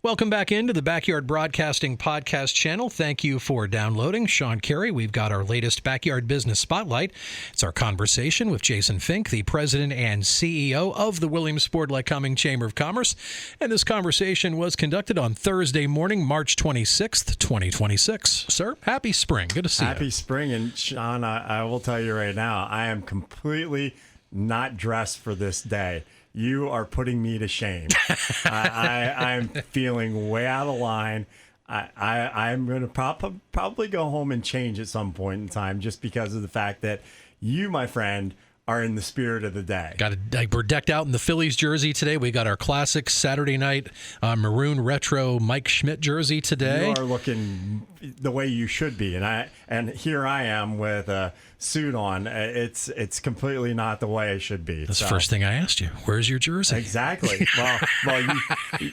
Welcome back into the Backyard Broadcasting Podcast channel. Thank you for downloading. Shawn, Carey, we've got our latest Backyard Business Spotlight. It's our conversation with Jason Fink, the president and CEO of the Williamsport Lycoming Chamber of Commerce. And this conversation was conducted on Thursday morning, March 26th, 2026. Sir, happy spring. Good to see you. Happy spring. And Shawn, I will tell you right now, I am completely not dressed for this day. You are putting me to shame. I'm feeling way out of line. I'm going to probably go home and change at some point in time just because of the fact that you, my friend, are in the spirit of the day. We're decked out in the Phillies jersey today. We got our classic Saturday night maroon retro Mike Schmidt jersey today. You are looking the way you should be, and here I am with a suit on. It's completely not the way I should be. That's the first thing I asked you. Where's your jersey? Exactly. Well,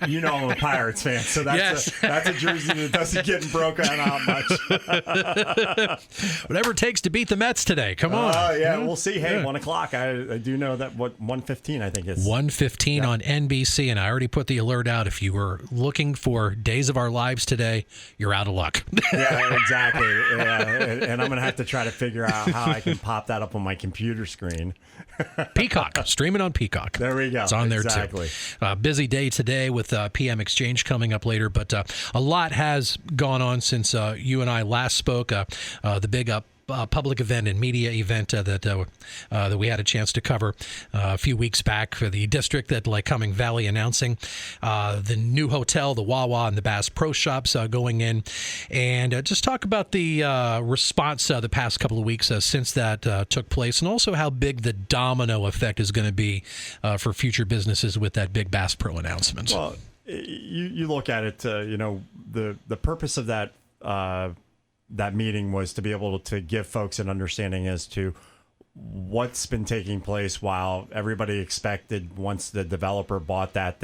you know I'm a Pirates fan, so that's a jersey that doesn't get broken out much. Whatever it takes to beat the Mets today. Come on. Yeah, we'll see. Hey, 1 o'clock. I do know that 1:15. I think it's 1:15 on NBC, and I already put the alert out. If you were looking for Days of Our Lives today, you're out of luck. Yeah, exactly. Yeah, and I'm gonna have to try to figure out how I can pop that up on my computer screen. Peacock, stream it on Peacock. There we go. It's on there exactly. too. Busy day today with PM Exchange coming up later, but a lot has gone on since you and I last spoke. The big public event and media event that we had a chance to cover a few weeks back for the district at Lycoming Valley, announcing the new hotel, the Wawa, and the Bass Pro Shops going in, and just talk about the response the past couple of weeks since that took place, and also how big the domino effect is going to be for future businesses with that big Bass Pro announcement. Well, you look at it, the purpose of that meeting was to be able to give folks an understanding as to what's been taking place while everybody expected once the developer bought that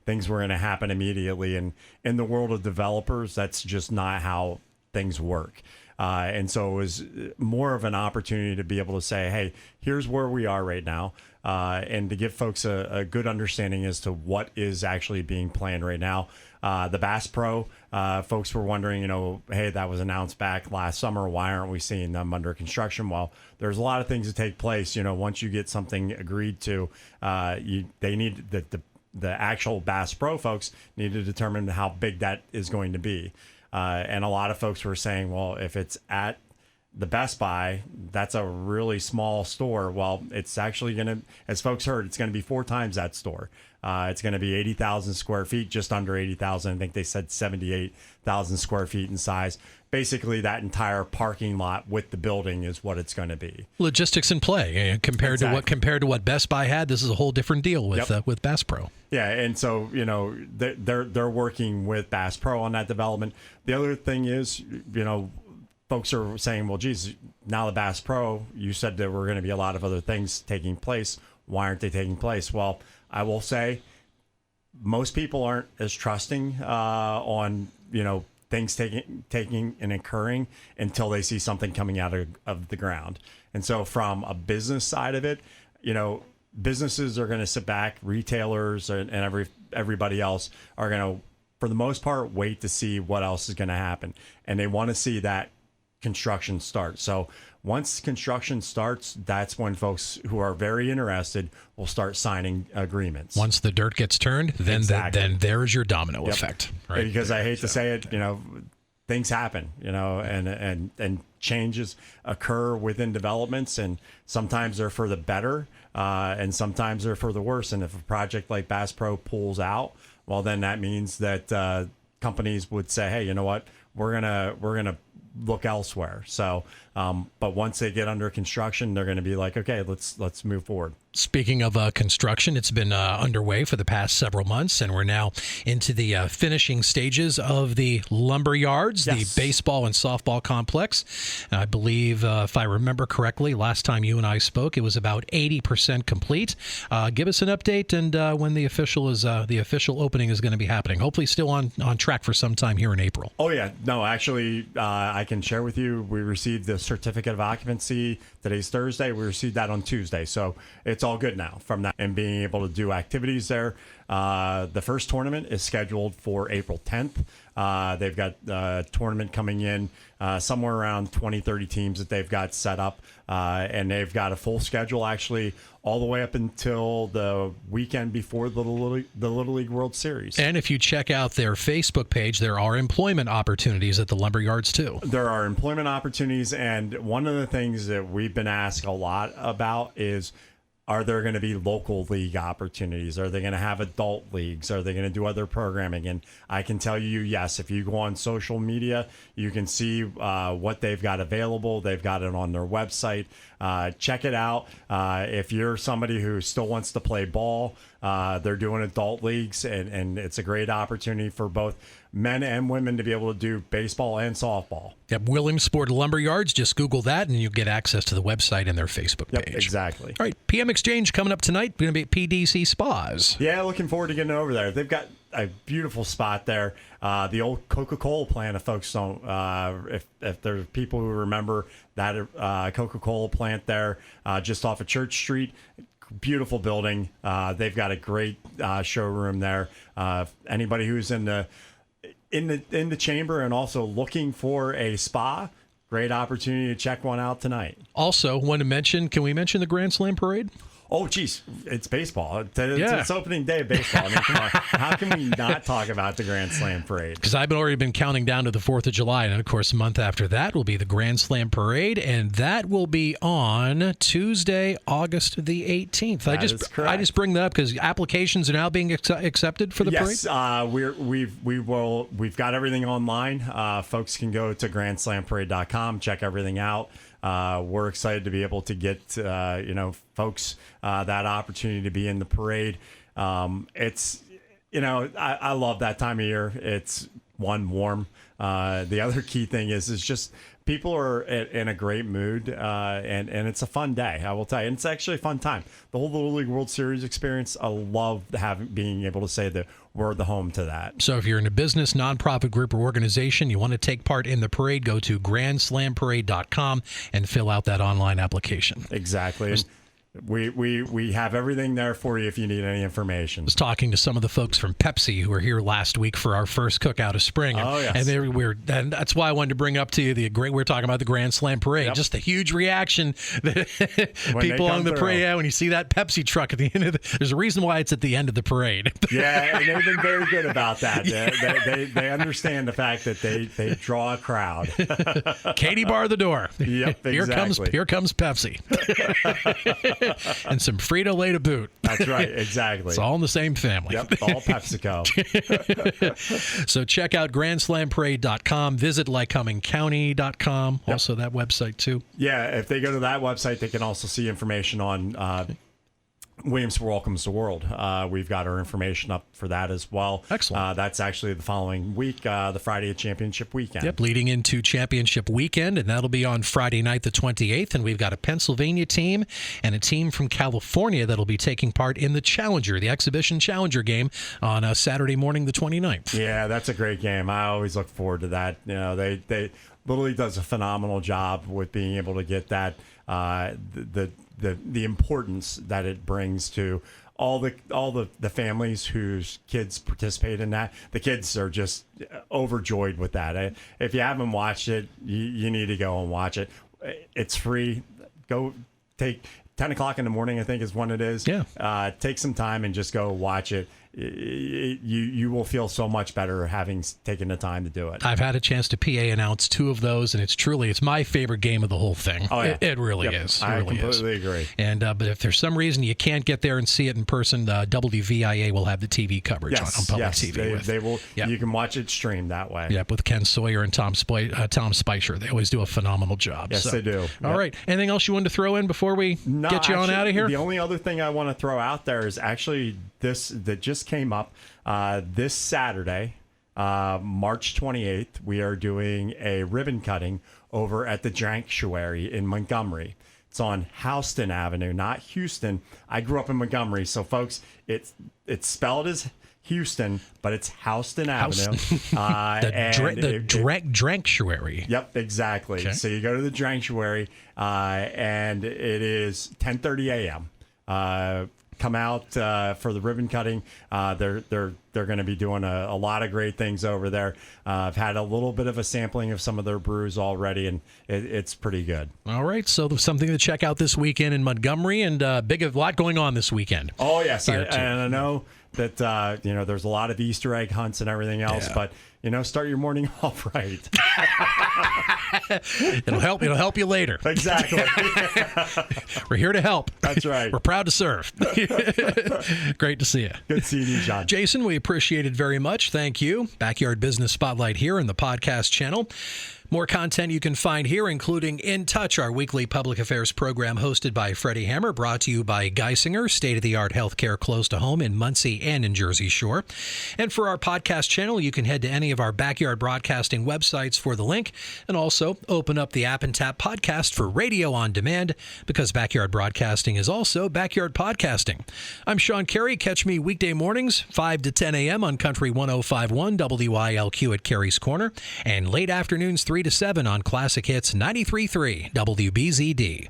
things were going to happen immediately. And in the world of developers, that's just not how things work. And so it was more of an opportunity to be able to say, hey, here's where we are right now, and to give folks a good understanding as to what is actually being planned right now. The Bass Pro, folks were wondering, hey, that was announced back last summer. Why aren't we seeing them under construction? Well, there's a lot of things that take place. Once you get something agreed to, they need the actual Bass Pro folks need to determine how big that is going to be. And a lot of folks were saying, well, if it's at the Best Buy, that's a really small store. Well, it's actually going to, as folks heard, it's going to be 4 times that store. It's going to be 80,000 square feet, just under 80,000. I think they said 78,000 square feet in size. Basically, that entire parking lot with the building is what it's going to be. Logistics in play compared to what Best Buy had. This is a whole different deal with Bass Pro. Yeah, and so they're working with Bass Pro on that development. The other thing is, folks are saying, well, geez, now the Bass Pro, you said there were going to be a lot of other things taking place. Why aren't they taking place? Well, I will say most people aren't as trusting on, things taking and occurring until they see something coming out of the ground. And so from a business side of it, businesses are going to sit back, retailers and everybody else are going to, for the most part, wait to see what else is going to happen. And they want to see that construction start. So once construction starts, that's when folks who are very interested will start signing agreements. Once the dirt gets turned, then then there's your domino effect. Right? Because I hate to say it, things happen, and changes occur within developments, and sometimes they're for the better, and sometimes they're for the worse. And if a project like Bass Pro pulls out, well, then that means that companies would say, hey, you know what, we're gonna look elsewhere. So, but once they get under construction, they're going to be like, okay, let's move forward. Speaking of construction, it's been underway for the past several months, and we're now into the finishing stages of the lumber yards, the baseball and softball complex. I believe, if I remember correctly, last time you and I spoke, it was about 80% complete. Give us an update and when the official opening is going to be happening. Hopefully, still on track for some time here in April. Oh yeah, no, actually, I can share with you. We received the certificate of occupancy. Today's Thursday. We received that on Tuesday, so it's all good now from that, and being able to do activities there. The first tournament is scheduled for April 10th. They've got a tournament coming in somewhere around 20, 30 teams that they've got set up. And they've got a full schedule actually all the way up until the weekend before the Little League World Series. And if you check out their Facebook page, there are employment opportunities at the Lumber Yards too. There are employment opportunities, and one of the things that we've been asked a lot about is, are there going to be local league opportunities? Are they going to have adult leagues? Are they going to do other programming? And I can tell you, yes, if you go on social media, you can see what they've got available. They've got it on their website. Check it out. If you're somebody who still wants to play ball, they're doing adult leagues, and it's a great opportunity for both men and women to be able to do baseball and softball. Yep, Williamsport Lumber Yards. Just Google that, and you'll get access to the website and their Facebook page. Yep, exactly. All right, PM Exchange coming up tonight. Going to be at PDC Spas. Yeah, looking forward to getting over there. They've got a beautiful spot there. The old Coca-Cola plant, if folks don't, if there's people who remember that Coca-Cola plant there just off of Church Street. Beautiful building. They've got a great showroom there. Anybody who's in the chamber and also looking for a spa, great opportunity to check one out tonight. Also, want to mention, can we mention the Grand Slam Parade? Oh, geez, it's baseball. It's opening day of baseball. I mean, come on. How can we not talk about the Grand Slam Parade? Because I've already been counting down to the 4th of July, and of course, a month after that will be the Grand Slam Parade, and that will be on Tuesday, August the 18th. That is correct. I just bring that up because applications are now being accepted for the parade. Yes, we've got everything online. Folks can go to grandslamparade.com, check everything out. We're excited to be able to get folks that opportunity to be in the parade. It's I love that time of year. It's warm. The other key thing is just people are in a great mood, and it's a fun day. I will tell you, and it's actually a fun time. The whole Little League World Series experience, I love being able to say that we're the home to that. So if you're in a business, nonprofit group, or organization, you want to take part in the parade, go to grandslamparade.com and fill out that online application. Exactly. And we have everything there for you if you need any information. I was talking to some of the folks from Pepsi who were here last week for our first cookout of spring. Oh, yes. And that's why I wanted to bring up to you we're talking about the Grand Slam Parade. Yep. Just the huge reaction that people on the parade. Yeah, when you see that Pepsi truck at the end of there's a reason why it's at the end of the parade. Yeah, and they've been very good about that. They understand the fact that they draw a crowd. Katie bar the door. Yep, exactly. Here comes Pepsi. And some Frito-Lay to boot. That's right, exactly. It's all in the same family. Yep, all PepsiCo. So check out grandslamparade.com. Visit lycomingcounty.com. Yep. Also that website too. Yeah, if they go to that website, they can also see information on Williamsport Welcomes the World. We've got our information up for that as well. Excellent. That's actually the following week, the Friday of Championship Weekend. Yep, leading into Championship Weekend, and that'll be on Friday night, the 28th. And we've got a Pennsylvania team and a team from California that'll be taking part in the Challenger, the Exhibition Challenger game on Saturday morning, the 29th. Yeah, that's a great game. I always look forward to that. They Little League does a phenomenal job with being able to get that the importance that it brings to all the families whose kids participate in that. The kids are just overjoyed with that. If you haven't watched it, you need to go and watch it. It's free. Go take 10 o'clock in the morning, I think is when it is. Yeah. Take some time and just go watch it. You will feel so much better having taken the time to do it. I've had a chance to PA announce 2 of those, and it's my favorite game of the whole thing. Oh, yeah. It really is. I completely agree. And but if there's some reason you can't get there and see it in person, WVIA will have the TV coverage on public TV. They will. Yep. You can watch it streamed that way. Yep, with Ken Sawyer and Tom Spicer. They always do a phenomenal job. Yes, they do. All right. Anything else you wanted to throw in before we get you on out of here? The only other thing I want to throw out there is actually this that just came up this Saturday, March 28th. We are doing a ribbon cutting over at the Dranctuary in Montgomery. It's on Houston Avenue, not Houston. I grew up in Montgomery, so folks, it's spelled as Houston, but it's Houston Avenue. The Dranctuary. Yep, exactly. Okay. So you go to the Dranctuary, and it is 10:30 a.m. come out for the ribbon cutting. They're going to be doing a lot of great things over there. I've had a little bit of a sampling of some of their brews already, and it's pretty good. All right, so there's something to check out this weekend in Montgomery, and a lot going on this weekend. Oh yes, and I know that there's a lot of Easter egg hunts and everything else, but start your morning off right. It'll help you later. Exactly. We're here to help. That's right. We're proud to serve. Great to see you. Good seeing you, Shawn. Jason, we appreciate it very much. Thank you. Backyard Business Spotlight here in the podcast channel. More content you can find here, including In Touch, our weekly public affairs program hosted by Freddie Hammer, brought to you by Geisinger, state-of-the-art healthcare close to home in Muncie and in Jersey Shore. And for our podcast channel, you can head to any of our Backyard Broadcasting websites for the link, and also open up the App and Tap podcast for radio on demand, because Backyard Broadcasting is also Backyard Podcasting. I'm Shawn Carey. Catch me weekday mornings, 5 to 10 a.m. on Country 105.1 WILQ at Carey's Corner, and late afternoons, 3 to 7 on Classic Hits 93.3 WBZD.